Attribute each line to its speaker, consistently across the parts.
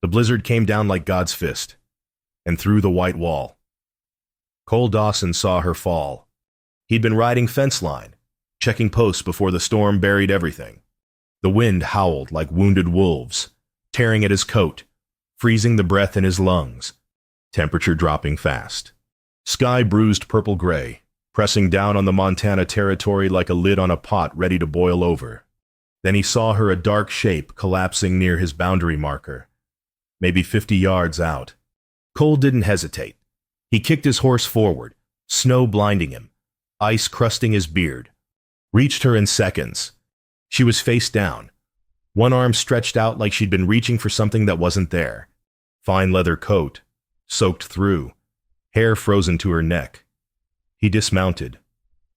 Speaker 1: The blizzard came down like God's fist, and through the white wall. Cole Dawson saw her fall. He'd been riding fence line, checking posts before the storm buried everything. The wind howled like wounded wolves, tearing at his coat, freezing the breath in his lungs, temperature dropping fast. Sky bruised purple-gray, pressing down on the Montana territory like a lid on a pot ready to boil over. Then he saw her, a dark shape collapsing near his boundary marker, maybe 50 yards out. Cole didn't hesitate. He kicked his horse forward, snow blinding him, ice crusting his beard. Reached her in seconds. She was face down, one arm stretched out like she'd been reaching for something that wasn't there. Fine leather coat, soaked through, hair frozen to her neck. He dismounted,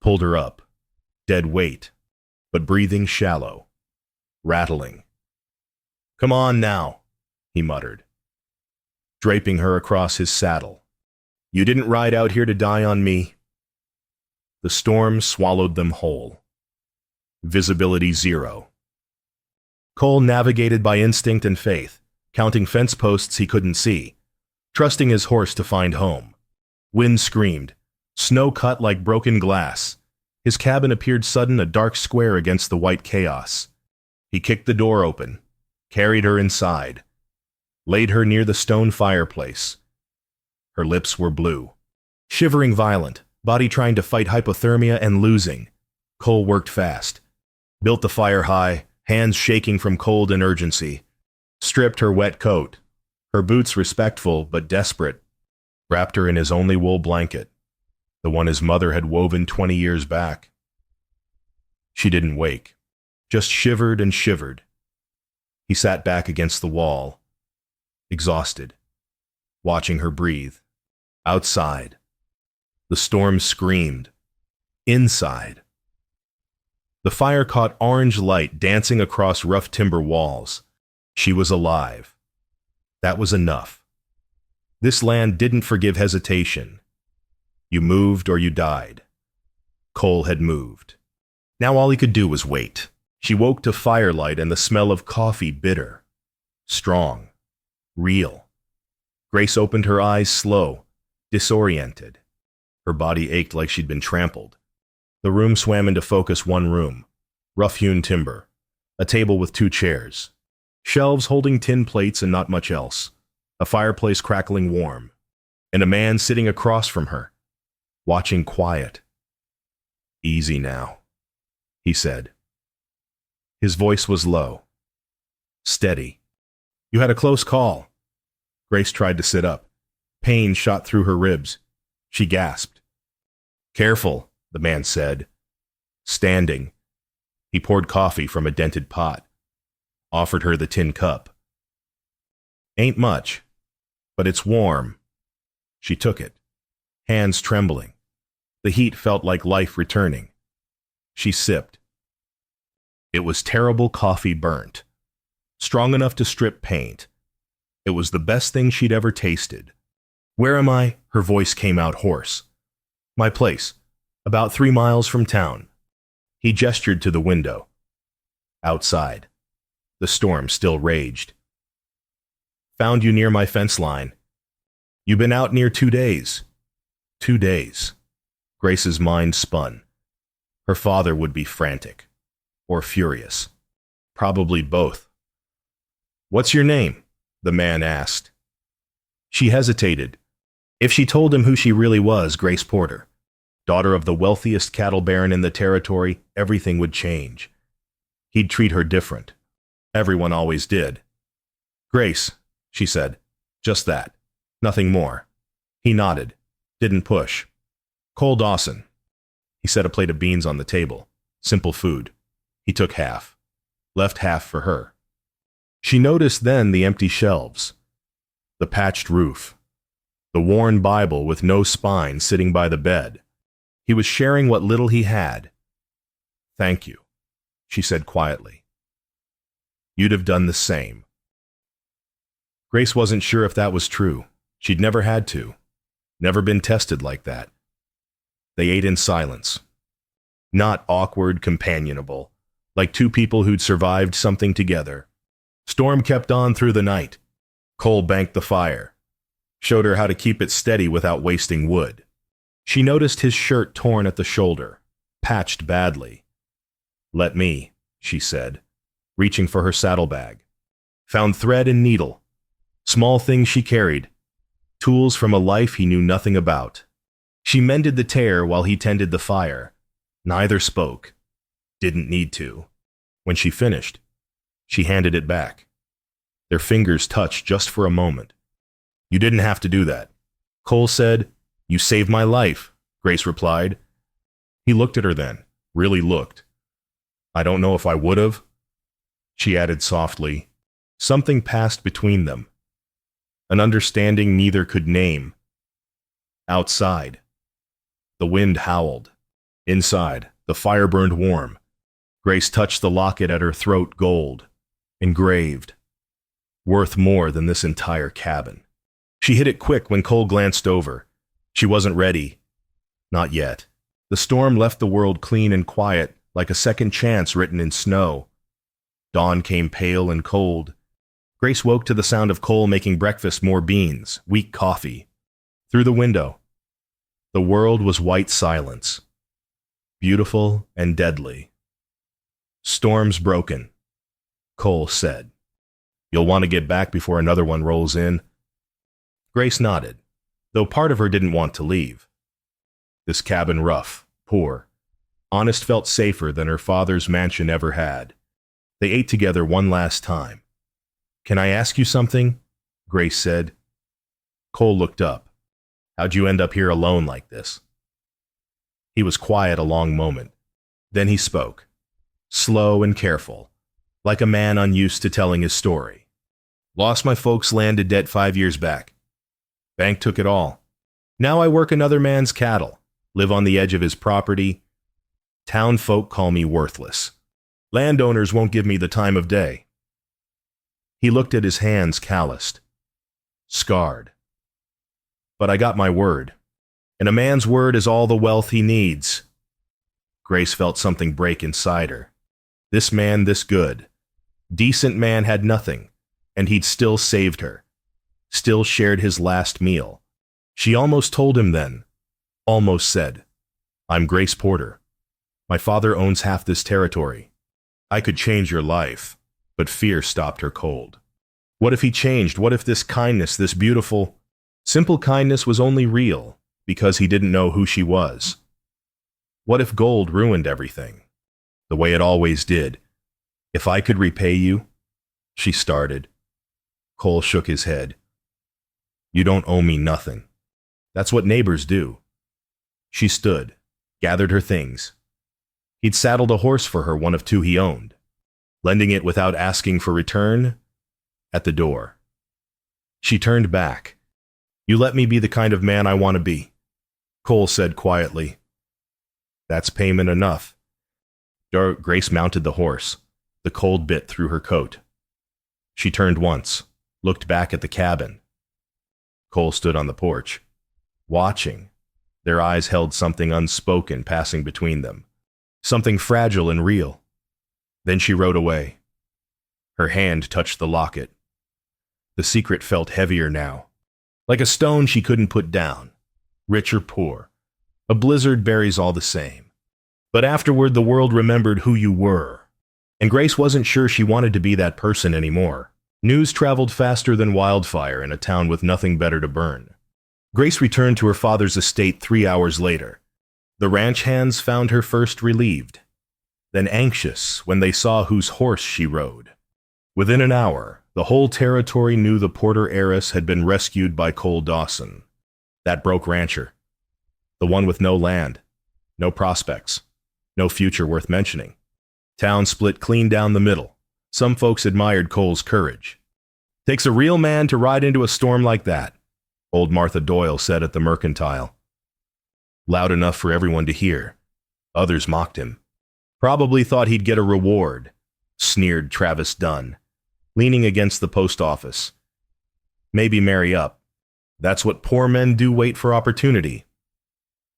Speaker 1: pulled her up, dead weight, but breathing shallow, rattling. "Come on now," he muttered, draping her across his saddle. "You didn't ride out here to die on me." The storm swallowed them whole. Visibility zero. Cole navigated by instinct and faith, counting fence posts he couldn't see, trusting his horse to find home. Wind screamed, snow cut like broken glass. His cabin appeared sudden, a dark square against the white chaos. He kicked the door open, carried her inside, laid her near the stone fireplace. Her lips were blue. Shivering violent, body trying to fight hypothermia and losing. Cole worked fast. Built the fire high, hands shaking from cold and urgency. Stripped her wet coat, her boots respectful but desperate. Wrapped her in his only wool blanket, the one his mother had woven 20 years back. She didn't wake, just shivered and shivered. He sat back against the wall, exhausted, watching her breathe. Outside, the storm screamed. Inside, the fire caught orange light dancing across rough timber walls. She was alive. That was enough. This land didn't forgive hesitation. You moved or you died. Cole had moved. Now all he could do was wait. She woke to firelight and the smell of coffee, bitter, strong, real. Grace opened her eyes slow, disoriented. Her body ached like she'd been trampled. The room swam into focus. One room, rough-hewn timber, a table with 2 chairs, shelves holding tin plates and not much else, a fireplace crackling warm, and a man sitting across from her, watching quiet. "Easy now," he said. His voice was low, steady. "You had a close call." Grace tried to sit up. Pain shot through her ribs. She gasped. "Careful," the man said. Standing, he poured coffee from a dented pot, offered her the tin cup. "Ain't much, but it's warm." She took it, hands trembling. The heat felt like life returning. She sipped. It was terrible coffee, burnt, strong enough to strip paint. It was the best thing she'd ever tasted. "Where am I?" Her voice came out hoarse. "My place, about 3 miles from town." He gestured to the window. Outside, the storm still raged. "Found you near my fence line. You been out near 2 days." 2 days. Grace's mind spun. Her father would be frantic, or furious. Probably both. "What's your name?" the man asked. She hesitated. If she told him who she really was, Grace Porter, daughter of the wealthiest cattle baron in the territory, everything would change. He'd treat her different. Everyone always did. "Grace," she said. "Just that. Nothing more." He nodded. Didn't push. "Cole Dawson." He set a plate of beans on the table. Simple food. He took half. Left half for her. She noticed then the empty shelves, the patched roof, the worn Bible with no spine sitting by the bed. He was sharing what little he had. "Thank you," she said quietly. "You'd have done the same." Grace wasn't sure if that was true. She'd never had to. Never been tested like that. They ate in silence. Not awkward, companionable, like 2 people who'd survived something together. Storm kept on through the night. Cole banked the fire, showed her how to keep it steady without wasting wood. She noticed his shirt torn at the shoulder, patched badly. "Let me," she said, reaching for her saddlebag. Found thread and needle, small things she carried, tools from a life he knew nothing about. She mended the tear while he tended the fire. Neither spoke. Didn't need to. When she finished, she handed it back. Their fingers touched just for a moment. "You didn't have to do that." Cole said. "You saved my life," Grace replied. He looked at her then, really looked. "I don't know if I would have." She added softly. Something passed between them. An understanding neither could name. Outside, the wind howled. Inside, the fire burned warm. Grace touched the locket at her throat, gold, engraved. Worth more than this entire cabin. She hit it quick when Cole glanced over. She wasn't ready. Not yet. The storm left the world clean and quiet, like a second chance written in snow. Dawn came pale and cold. Grace woke to the sound of Cole making breakfast, more beans, weak coffee. Through the window, the world was white silence. Beautiful and deadly. "Storm's broken," Cole said. "You'll want to get back before another one rolls in." Grace nodded, though part of her didn't want to leave. This cabin rough, poor. Honest felt safer than her father's mansion ever had. They ate together one last time. "Can I ask you something?" Grace said. Cole looked up. "How'd you end up here alone like this?" He was quiet a long moment. Then he spoke, slow and careful, like a man unused to telling his story. "Lost my folks' land to debt 5 years back. Bank took it all. Now I work another man's cattle, live on the edge of his property. Town folk call me worthless. Landowners won't give me the time of day." He looked at his hands, calloused, scarred. "But I got my word, and a man's word is all the wealth he needs." Grace felt something break inside her. This man, this good, decent man had nothing, and he'd still saved her, still shared his last meal. She almost told him then, almost said, "I'm Grace Porter. My father owns half this territory. I could change your life." But fear stopped her cold. What if he changed? What if this kindness, this beautiful, simple kindness was only real because he didn't know who she was? What if gold ruined everything, the way it always did? "If I could repay you," she started. Cole shook his head. "You don't owe me nothing. That's what neighbors do." She stood, gathered her things. He'd saddled a horse for her, one of 2 he owned, lending it without asking for return, at the door. She turned back. "You let me be the kind of man I want to be," Cole said quietly. "That's payment enough." Grace mounted the horse. The cold bit through her coat. She turned once, looked back at the cabin. Cole stood on the porch, watching. Their eyes held something unspoken passing between them, something fragile and real. Then she rode away. Her hand touched the locket. The secret felt heavier now, like a stone she couldn't put down. Rich or poor, a blizzard buries all the same. But afterward, the world remembered who you were, and Grace wasn't sure she wanted to be that person anymore. News traveled faster than wildfire in a town with nothing better to burn. Grace returned to her father's estate 3 hours later. The ranch hands found her first relieved, then anxious when they saw whose horse she rode. Within an hour, the whole territory knew the Porter heiress had been rescued by Cole Dawson, that broke rancher, the one with no land, no prospects, no future worth mentioning. Town split clean down the middle. Some folks admired Cole's courage. "Takes a real man to ride into a storm like that," old Martha Doyle said at the Mercantile. Loud enough for everyone to hear. Others mocked him. "Probably thought he'd get a reward," sneered Travis Dunn, leaning against the post office. "Maybe marry up. That's what poor men do, wait for opportunity."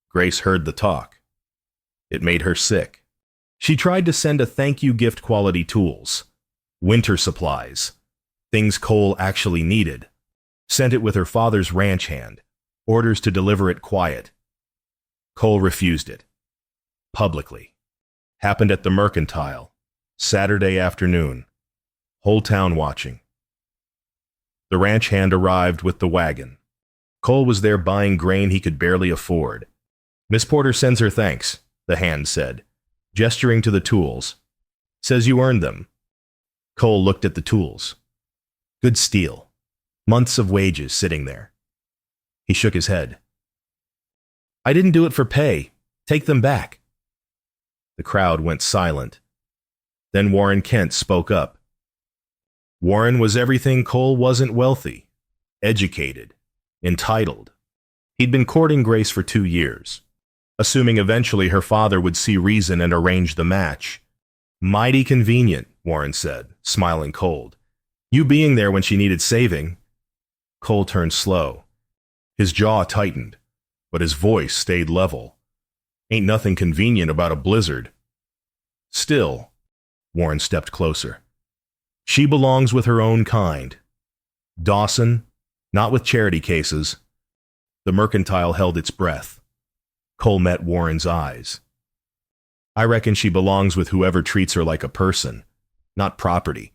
Speaker 1: Grace heard the talk. It made her sick. She tried to send a thank you gift, quality tools, winter supplies, things Cole actually needed. Sent it with her father's ranch hand, orders to deliver it quiet. Cole refused it. Publicly. Happened at the Mercantile. Saturday afternoon. Whole town watching. The ranch hand arrived with the wagon. Cole was there buying grain he could barely afford. Miss Porter sends her thanks, the hand said, gesturing to the tools. Says you earned them. Cole looked at the tools. Good steel. Months of wages sitting there. He shook his head. I didn't do it for pay. Take them back. The crowd went silent. Then Warren Kent spoke up. Warren was everything Cole wasn't: wealthy, educated, entitled. He'd been courting Grace for 2 years, assuming eventually her father would see reason and arrange the match. Mighty convenient, Warren said, smiling cold. You being there when she needed saving. Cole turned slow. His jaw tightened, but his voice stayed level. Ain't nothing convenient about a blizzard. Still, Warren stepped closer. She belongs with her own kind. Dawson, not with charity cases. The Mercantile held its breath. Cole met Warren's eyes. I reckon she belongs with whoever treats her like a person, not property.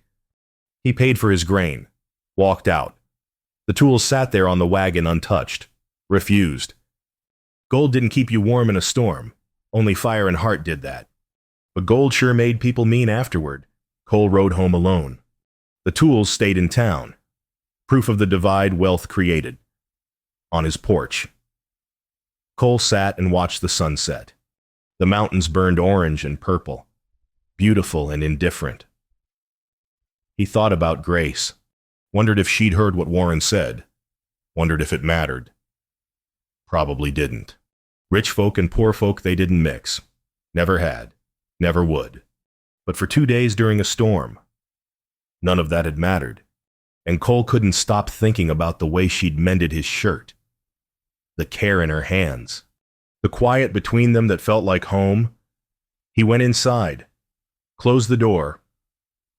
Speaker 1: He paid for his grain, walked out. The tools sat there on the wagon untouched, refused. Gold didn't keep you warm in a storm. Only fire and heart did that. But gold sure made people mean afterward. Cole rode home alone. The tools stayed in town. Proof of the divide wealth created. On his porch. Cole sat and watched the sunset. The mountains burned orange and purple, beautiful and indifferent. He thought about Grace, wondered if she'd heard what Warren said, wondered if it mattered. Probably didn't. Rich folk and poor folk, they didn't mix. Never had. Never would. But for 2 days during a storm, none of that had mattered. And Cole couldn't stop thinking about the way she'd mended his shirt. The care in her hands. The quiet between them that felt like home. He went inside. Closed the door.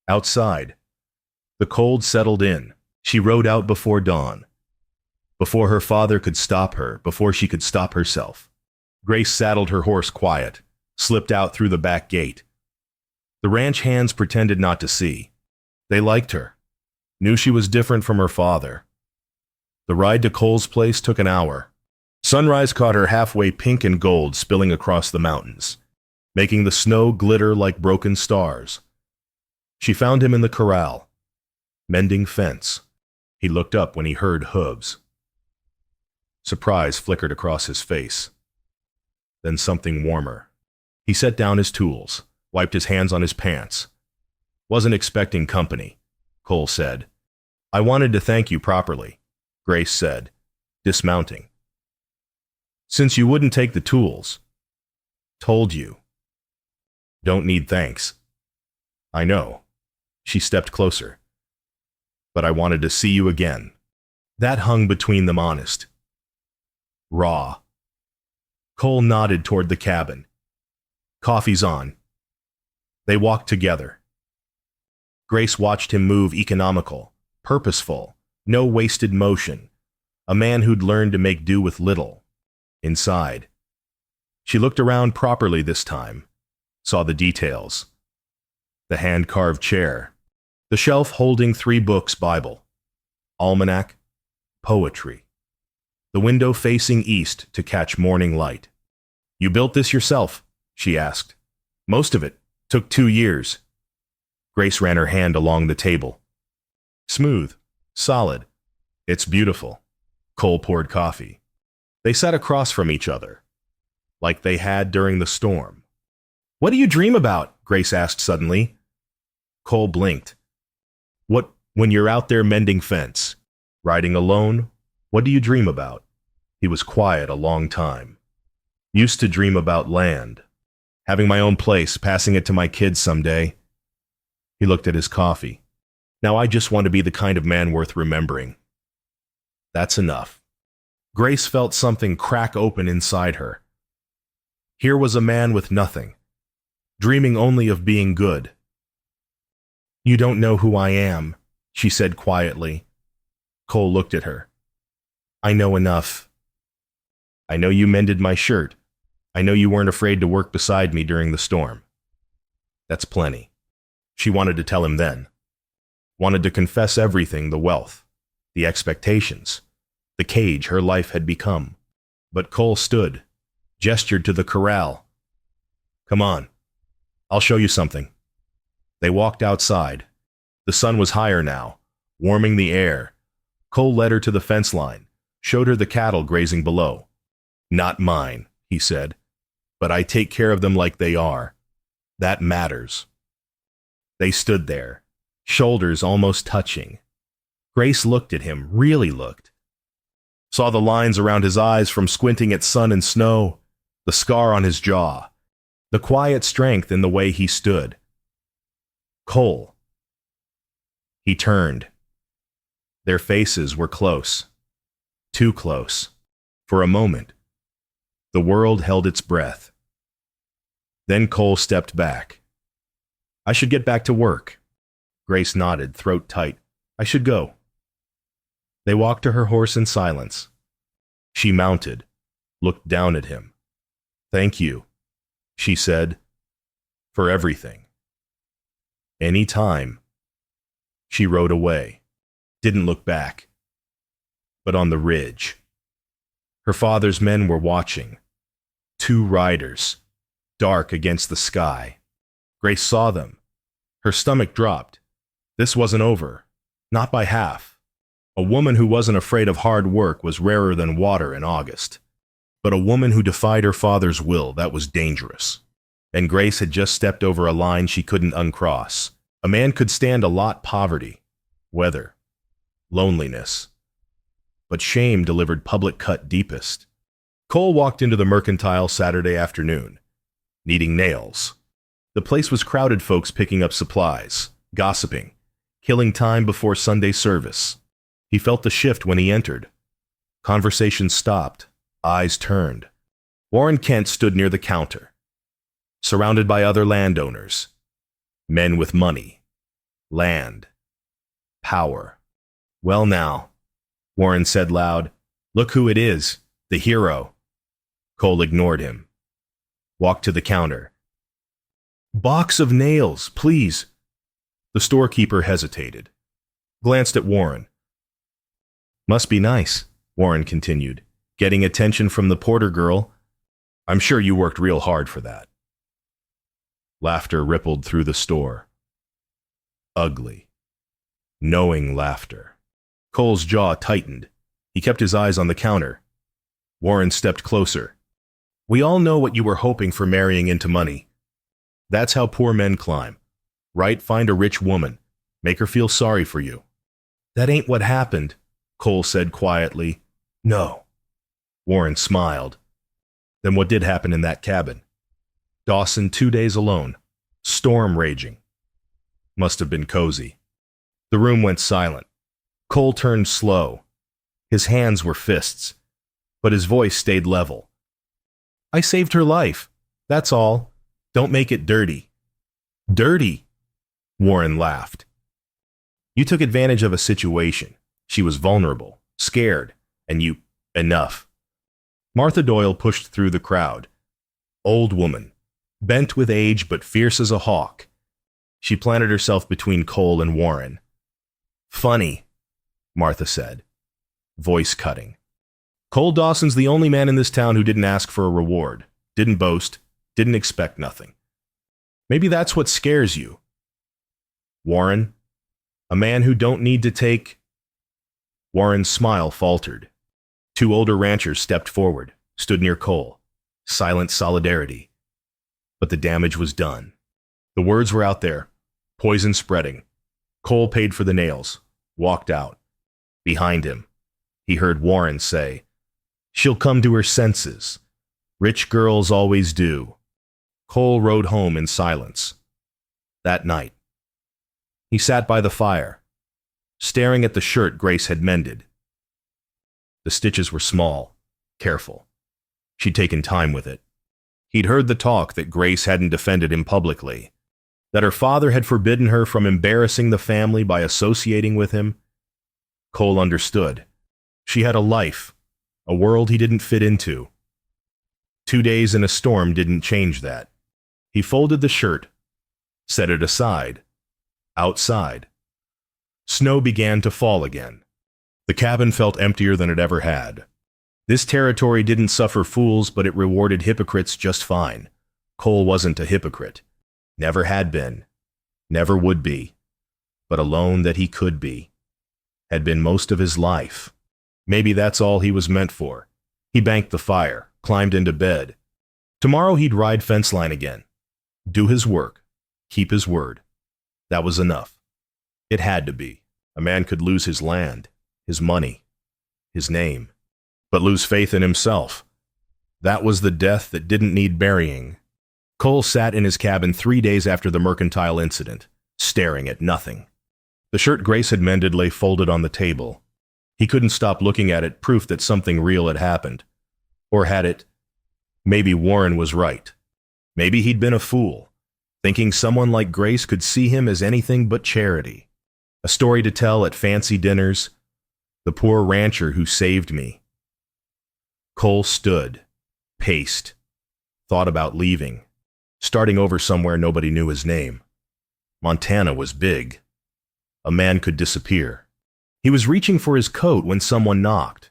Speaker 1: Outside. The cold settled in. She rode out before dawn. Before her father could stop her, before she could stop herself. Grace saddled her horse quiet, slipped out through the back gate. The ranch hands pretended not to see. They liked her, knew she was different from her father. The ride to Cole's place took an hour. Sunrise caught her halfway pink and gold spilling across the mountains, making the snow glitter like broken stars. She found him in the corral, mending fence. He looked up when he heard hooves. Surprise flickered across his face. Then something warmer. He set down his tools, wiped his hands on his pants. Wasn't expecting company, Cole said. I wanted to thank you properly, Grace said, dismounting. Since you wouldn't take the tools. Told you. Don't need thanks. I know. She stepped closer. But I wanted to see you again. That hung between them honest. Raw. Cole nodded toward the cabin. Coffee's on. They walked together. Grace watched him move, economical, purposeful, no wasted motion. A man who'd learned to make do with little. Inside. She looked around properly this time, saw the details. The hand-carved chair. The shelf holding 3 books, Bible, almanac, poetry. The window facing east to catch morning light. You built this yourself? She asked. Most of it. Took 2 years. Grace ran her hand along the table. Smooth. Solid. It's beautiful. Cole poured coffee. They sat across from each other, like they had during the storm. What do you dream about? Grace asked suddenly. Cole blinked. What, when you're out there mending fence, riding alone, what do you dream about? He was quiet a long time. Used to dream about land. Having my own place, passing it to my kids someday. He looked at his coffee. Now I just want to be the kind of man worth remembering. That's enough. Grace felt something crack open inside her. Here was a man with nothing, dreaming only of being good. You don't know who I am, she said quietly. Cole looked at her. I know enough. I know you mended my shirt. I know you weren't afraid to work beside me during the storm. That's plenty. She wanted to tell him then. Wanted to confess everything, the wealth, the expectations, the cage her life had become. But Cole stood, gestured to the corral. Come on, I'll show you something. They walked outside. The sun was higher now, warming the air. Cole led her to the fence line, showed her the cattle grazing below. Not mine, he said, but I take care of them like they are. That matters. They stood there, shoulders almost touching. Grace looked at him, really looked. Saw the lines around his eyes from squinting at sun and snow, the scar on his jaw, the quiet strength in the way he stood. Cole. He turned. Their faces were close. Too close. For a moment. The world held its breath. Then Cole stepped back. I should get back to work. Grace nodded, throat tight. I should go. They walked to her horse in silence. She mounted, looked down at him. Thank you, she said, for everything. Any time. She rode away, didn't look back. But on the ridge. Her father's men were watching. 2 riders, dark against the sky. Grace saw them. Her stomach dropped. This wasn't over. Not by half. A woman who wasn't afraid of hard work was rarer than water in August. But a woman who defied her father's will, that was dangerous. And Grace had just stepped over a line she couldn't uncross. A man could stand a lot: poverty, weather, loneliness. But shame delivered public cut deepest. Cole walked into the Mercantile Saturday afternoon, needing nails. The place was crowded, folks picking up supplies, gossiping, killing time before Sunday service. He felt the shift when he entered. Conversation stopped, eyes turned. Warren Kent stood near the counter, surrounded by other landowners, men with money, land, power. Well now, Warren said loud, look who it is, the hero. Cole ignored him. Walked to the counter. Box of nails, please. The storekeeper hesitated. Glanced at Warren. Must be nice, Warren continued, getting attention from the porter girl. I'm sure you worked real hard for that. Laughter rippled through the store. Ugly, knowing laughter. Cole's jaw tightened. He kept his eyes on the counter. Warren stepped closer. We all know what you were hoping for marrying into money. That's how poor men climb. Right? Find a rich woman. Make her feel sorry for you. That ain't what happened, Cole said quietly. No. Warren smiled. Then what did happen in that cabin? Dawson 2 days alone. Storm raging. Must have been cozy. The room went silent. Cole turned slow. His hands were fists, but his voice stayed level. I saved her life. That's all. Don't make it dirty. Dirty? Warren laughed. You took advantage of a situation. She was vulnerable, scared, and you... Enough. Martha Doyle pushed through the crowd. Old woman, bent with age but fierce as a hawk. She planted herself between Cole and Warren. Funny, Martha said, voice cutting. Cole Dawson's the only man in this town who didn't ask for a reward, didn't boast, didn't expect nothing. Maybe that's what scares you. Warren, a man who don't need to take... Warren's smile faltered. 2 older ranchers stepped forward, stood near Cole. Silent solidarity. But the damage was done. The words were out there, poison spreading. Cole paid for the nails, walked out. Behind him, he heard Warren say, She'll come to her senses. Rich girls always do. Cole rode home in silence. That night, he sat by the fire, staring at the shirt Grace had mended. The stitches were small, careful. She'd taken time with it. He'd heard the talk that Grace hadn't defended him publicly. That her father had forbidden her from embarrassing the family by associating with him? Cole understood. She had a life, a world he didn't fit into. 2 days in a storm didn't change that. He folded the shirt, set it aside. Outside. Snow began to fall again. The cabin felt emptier than it ever had. This territory didn't suffer fools, but it rewarded hypocrites just fine. Cole wasn't a hypocrite. Never had been. Never would be. But alone that he could be. Had been most of his life. Maybe that's all he was meant for. He banked the fire, climbed into bed. Tomorrow he'd ride fence line again. Do his work. Keep his word. That was enough. It had to be. A man could lose his land, his money, his name, but lose faith in himself. That was the death that didn't need burying. Cole sat in his cabin 3 days after the mercantile incident, staring at nothing. The shirt Grace had mended lay folded on the table. He couldn't stop looking at it, proof that something real had happened. Or had it? Maybe Warren was right. Maybe he'd been a fool, thinking someone like Grace could see him as anything but charity. A story to tell at fancy dinners. The poor rancher who saved me. Cole stood, paced, thought about leaving, starting over somewhere nobody knew his name. Montana was big. A man could disappear. He was reaching for his coat when someone knocked.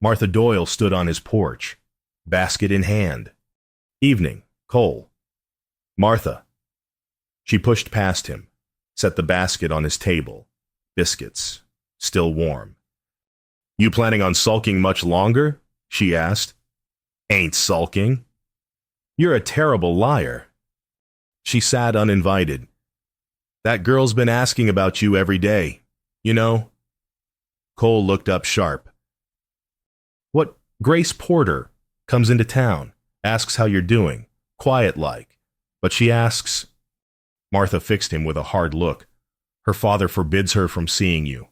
Speaker 1: Martha Doyle stood on his porch, basket in hand. Evening, Cole. Martha. She pushed past him, set the basket on his table. Biscuits, still warm. You planning on sulking much longer? She asked. Ain't sulking. You're a terrible liar. She sat uninvited. That girl's been asking about you every day. You know? Cole looked up sharp. What? Grace Porter comes into town, asks how you're doing, quiet-like. But she asks... Martha fixed him with a hard look. Her father forbids her from seeing you.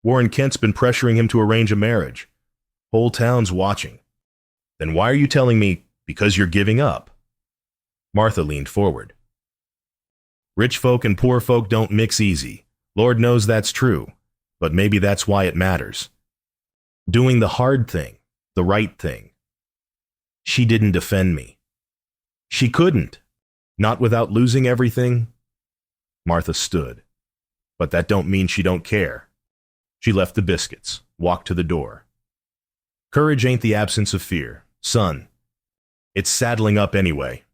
Speaker 1: Warren Kent's been pressuring him to arrange a marriage. Whole town's watching. Then why are you telling me because you're giving up? Martha leaned forward. Rich folk and poor folk don't mix easy. Lord knows that's true, but maybe that's why it matters. Doing the hard thing, the right thing. She didn't defend me. She couldn't. Not without losing everything. Martha stood. But that don't mean she don't care. She left the biscuits, walked to the door. Courage ain't the absence of fear, son. It's saddling up anyway.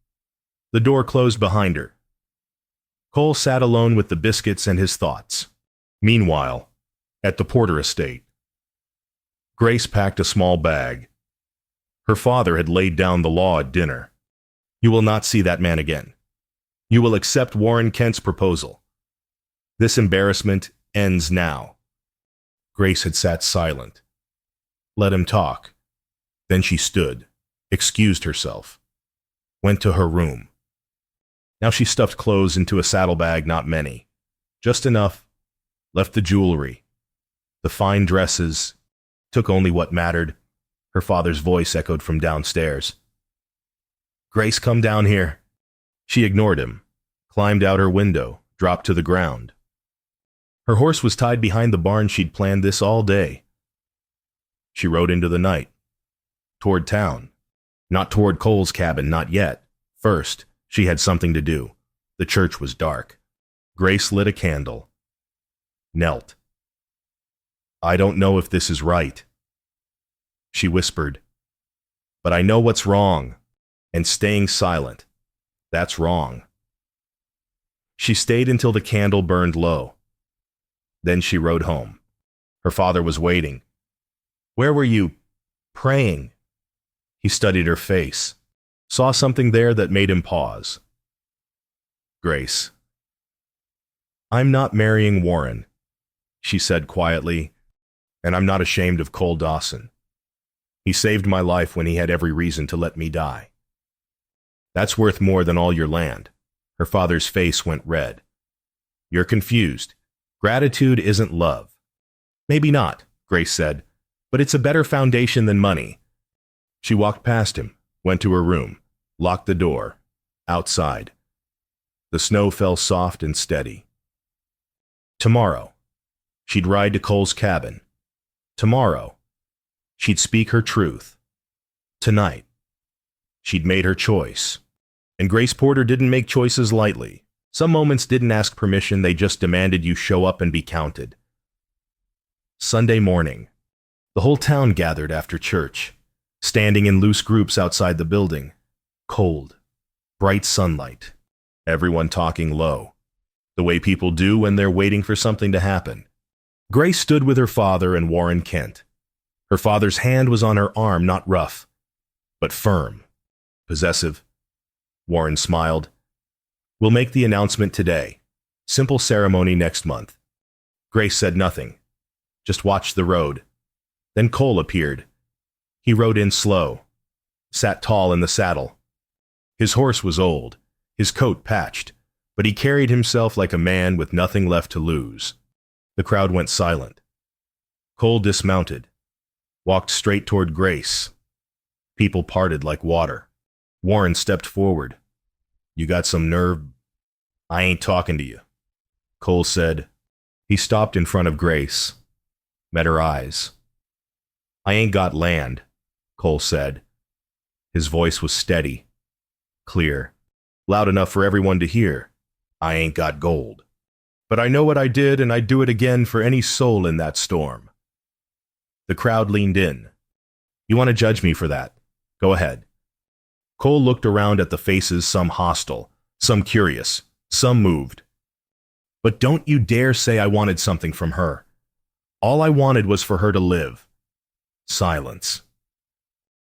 Speaker 1: The door closed behind her. Cole sat alone with the biscuits and his thoughts. Meanwhile, at the Porter estate, Grace packed a small bag. Her father had laid down the law at dinner. You will not see that man again. You will accept Warren Kent's proposal. This embarrassment ends now. Grace had sat silent. Let him talk. Then she stood, excused herself, went to her room. Now she stuffed clothes into a saddlebag, not many. Just enough. Left the jewelry, the fine dresses, took only what mattered. Her father's voice echoed from downstairs. Grace, come down here. She ignored him, climbed out her window, dropped to the ground. Her horse was tied behind the barn. She'd planned this all day. She rode into the night. Toward town. Not toward Cole's cabin, not yet. First, she had something to do. The church was dark. Grace lit a candle. Knelt. I don't know if this is right. She whispered. But I know what's wrong. And staying silent. That's wrong. She stayed until the candle burned low. Then she rode home. Her father was waiting. Where were you? Praying. He studied her face. Saw something there that made him pause. Grace. I'm not marrying Warren, she said quietly, and I'm not ashamed of Cole Dawson. He saved my life when he had every reason to let me die. That's worth more than all your land. Her father's face went red. You're confused. Gratitude isn't love. Maybe not, Grace said, but it's a better foundation than money. She walked past him, went to her room, locked the door, outside. The snow fell soft and steady. Tomorrow, she'd ride to Cole's cabin. Tomorrow, she'd speak her truth. Tonight, she'd made her choice. And Grace Porter didn't make choices lightly. Some moments didn't ask permission, they just demanded you show up and be counted. Sunday morning, the whole town gathered after church, standing in loose groups outside the building. Cold, bright sunlight, everyone talking low, the way people do when they're waiting for something to happen. Grace stood with her father and Warren Kent. Her father's hand was on her arm, not rough, but firm, possessive. Warren smiled. We'll make the announcement today. Simple ceremony next month. Grace said nothing, just watched the road. Then Cole appeared. He rode in slow, sat tall in the saddle. His horse was old, his coat patched, but he carried himself like a man with nothing left to lose. The crowd went silent. Cole dismounted, walked straight toward Grace. People parted like water. Warren stepped forward. You got some nerve? I ain't talking to you, Cole said. He stopped in front of Grace, met her eyes. I ain't got land, Cole said. His voice was steady, clear, loud enough for everyone to hear. I ain't got gold. But I know what I did, and I'd do it again for any soul in that storm. The crowd leaned in. You want to judge me for that? Go ahead. Cole looked around at the faces, some hostile, some curious, some moved. But don't you dare say I wanted something from her. All I wanted was for her to live. Silence.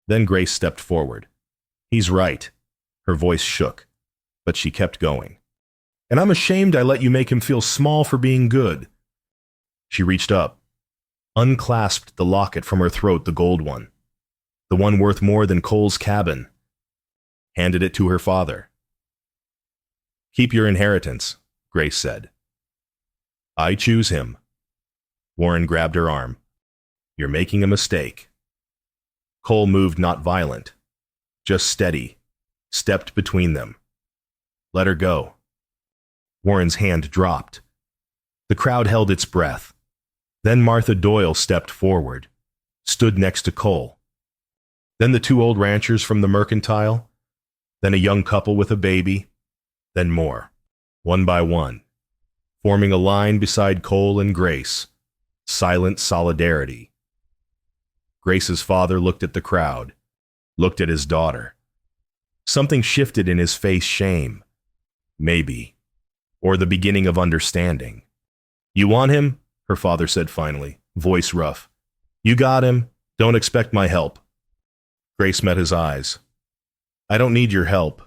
Speaker 1: Then Grace stepped forward. He's right. Her voice shook, but she kept going. And I'm ashamed I let you make him feel small for being good. She reached up, unclasped the locket from her throat, the gold one, the one worth more than Cole's cabin, handed it to her father. Keep your inheritance, Grace said. I choose him. Warren grabbed her arm. You're making a mistake. Cole moved, not violent, just steady, stepped between them. Let her go. Warren's hand dropped. The crowd held its breath. Then Martha Doyle stepped forward, stood next to Cole. Then the two old ranchers from the mercantile, then a young couple with a baby, then more, one by one, forming a line beside Cole and Grace, silent solidarity. Grace's father looked at the crowd, looked at his daughter. Something shifted in his face, shame, maybe, or the beginning of understanding. You want him? Her father said finally, voice rough. You got him. Don't expect my help. Grace met his eyes. I don't need your help.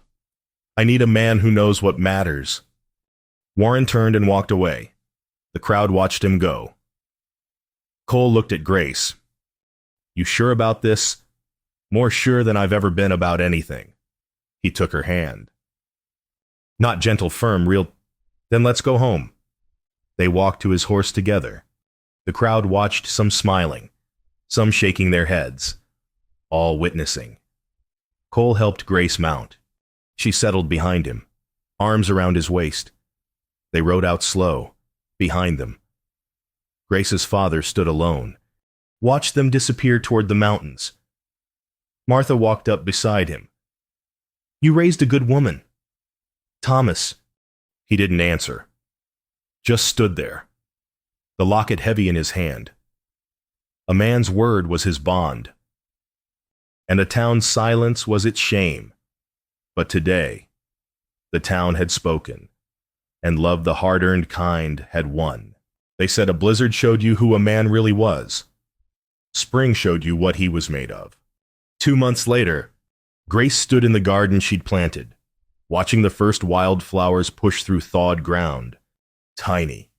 Speaker 1: I need a man who knows what matters. Warren turned and walked away. The crowd watched him go. Cole looked at Grace. You sure about this? More sure than I've ever been about anything. He took her hand. Not gentle, firm, real. Then let's go home. They walked to his horse together. The crowd watched, some smiling, some shaking their heads, all witnessing. Cole helped Grace mount. She settled behind him, arms around his waist. They rode out slow, behind them. Grace's father stood alone, watched them disappear toward the mountains. Martha walked up beside him. You raised a good woman. Thomas. He didn't answer. Just stood there, the locket heavy in his hand. A man's word was his bond, and a town's silence was its shame. But today, the town had spoken, and love, the hard-earned kind, had won. They said a blizzard showed you who a man really was. Spring showed you what he was made of. 2 months later, Grace stood in the garden she'd planted, watching the first wildflowers push through thawed ground. Tiny,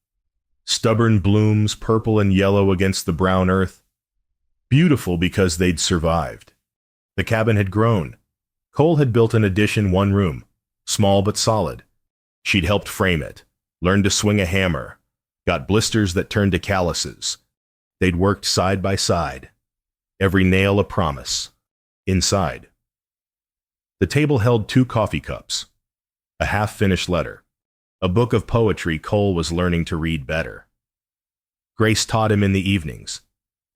Speaker 1: stubborn blooms, purple and yellow against the brown earth. Beautiful because they'd survived. The cabin had grown. Cole had built an addition, one room, small but solid. She'd helped frame it, learned to swing a hammer, got blisters that turned to calluses. They'd worked side by side, every nail a promise. Inside, the table held 2 coffee cups, A half-finished letter. A book of poetry Cole was learning to read better. Grace taught him in the evenings,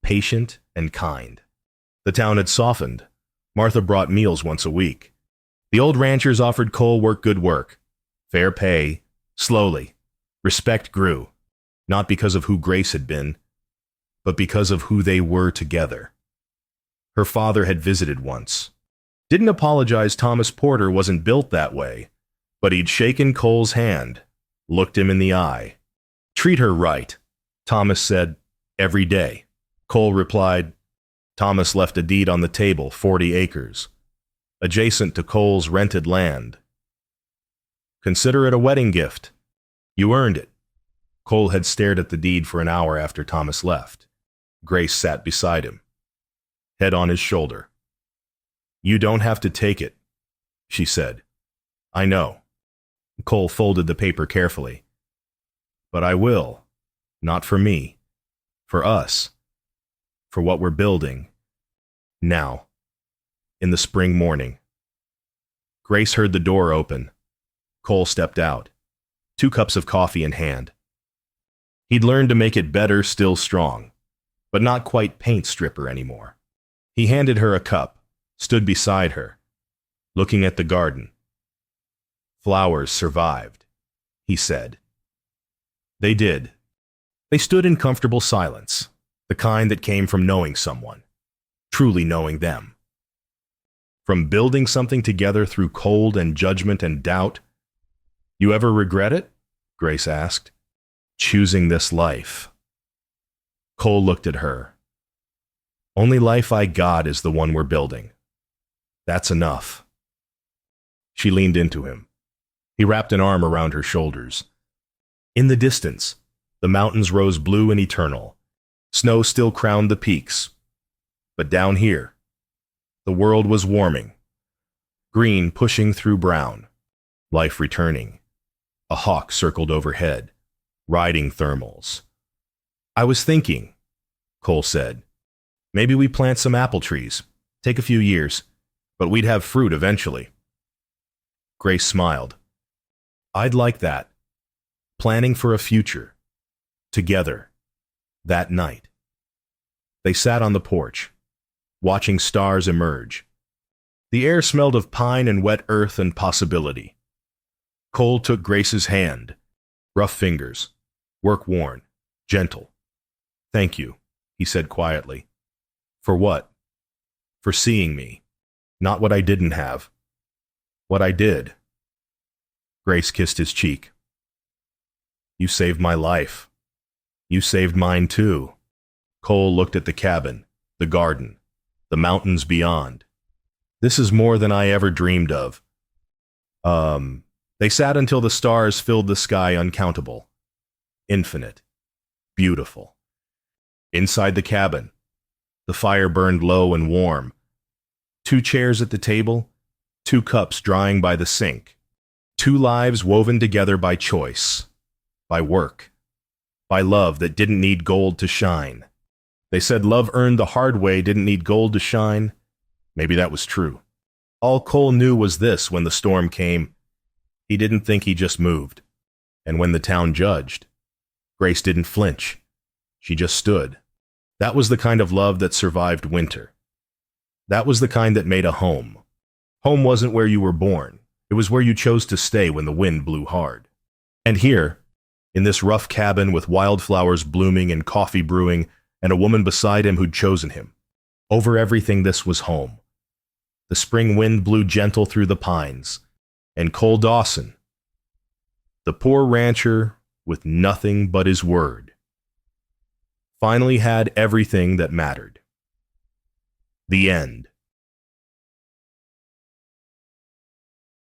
Speaker 1: patient and kind. The town had softened. Martha brought meals once a week. The old ranchers offered Cole good work, fair pay, slowly. Respect grew, not because of who Grace had been, but because of who they were together. Her father had visited once. Didn't apologize Thomas Porter wasn't built that way, but he'd shaken Cole's hand, looked him in the eye. Treat her right, Thomas said, every day. Cole replied. Thomas left a deed on the table, 40 acres, adjacent to Cole's rented land. Consider it a wedding gift. You earned it. Cole had stared at the deed for an hour after Thomas left. Grace sat beside him, head on his shoulder. You don't have to take it, she said. I know. Cole folded the paper carefully. But I will. Not for me. For us. For what we're building. Now. In the spring morning. Grace heard the door open. Cole stepped out, 2 cups of coffee in hand. He'd learned to make it better, still strong, but not quite paint stripper anymore. He handed her a cup, stood beside her, looking at the garden. Flowers survived, he said. They did. They stood in comfortable silence, the kind that came from knowing someone, truly knowing them. From building something together through cold and judgment and doubt. You ever regret it? Grace asked. Choosing this life. Cole looked at her. Only life I got is the one we're building. That's enough. She leaned into him. He wrapped an arm around her shoulders. In the distance, the mountains rose blue and eternal. Snow still crowned the peaks. But down here, the world was warming. Green pushing through brown. Life returning. A hawk circled overhead, riding thermals. I was thinking, Cole said, maybe we plant some apple trees. Take a few years, but we'd have fruit eventually. Grace smiled. I'd like that. Planning for a future. Together. That night. They sat on the porch, watching stars emerge. The air smelled of pine and wet earth and possibility. Cole took Grace's hand, rough fingers, work-worn, gentle. Thank you, he said quietly. For what? For seeing me. Not what I didn't have. What I did. Grace kissed his cheek. You saved my life. You saved mine too. Cole looked at the cabin, the garden, the mountains beyond. This is more than I ever dreamed of. They sat until the stars filled the sky uncountable. Infinite. Beautiful. Inside the cabin, the fire burned low and warm. 2 chairs at the table, 2 cups drying by the sink. 2 lives woven together by choice, by work, by love that didn't need gold to shine. They said love earned the hard way didn't need gold to shine. Maybe that was true. All Cole knew was this when the storm came. He didn't think, he just moved. And when the town judged, Grace didn't flinch. She just stood. That was the kind of love that survived winter. That was the kind that made a home. Home wasn't where you were born. It was where you chose to stay when the wind blew hard. And here, in this rough cabin with wildflowers blooming and coffee brewing and a woman beside him who'd chosen him, over everything this was home. The spring wind blew gentle through the pines. And Cole Dawson, the poor rancher with nothing but his word, finally had everything that mattered. The end.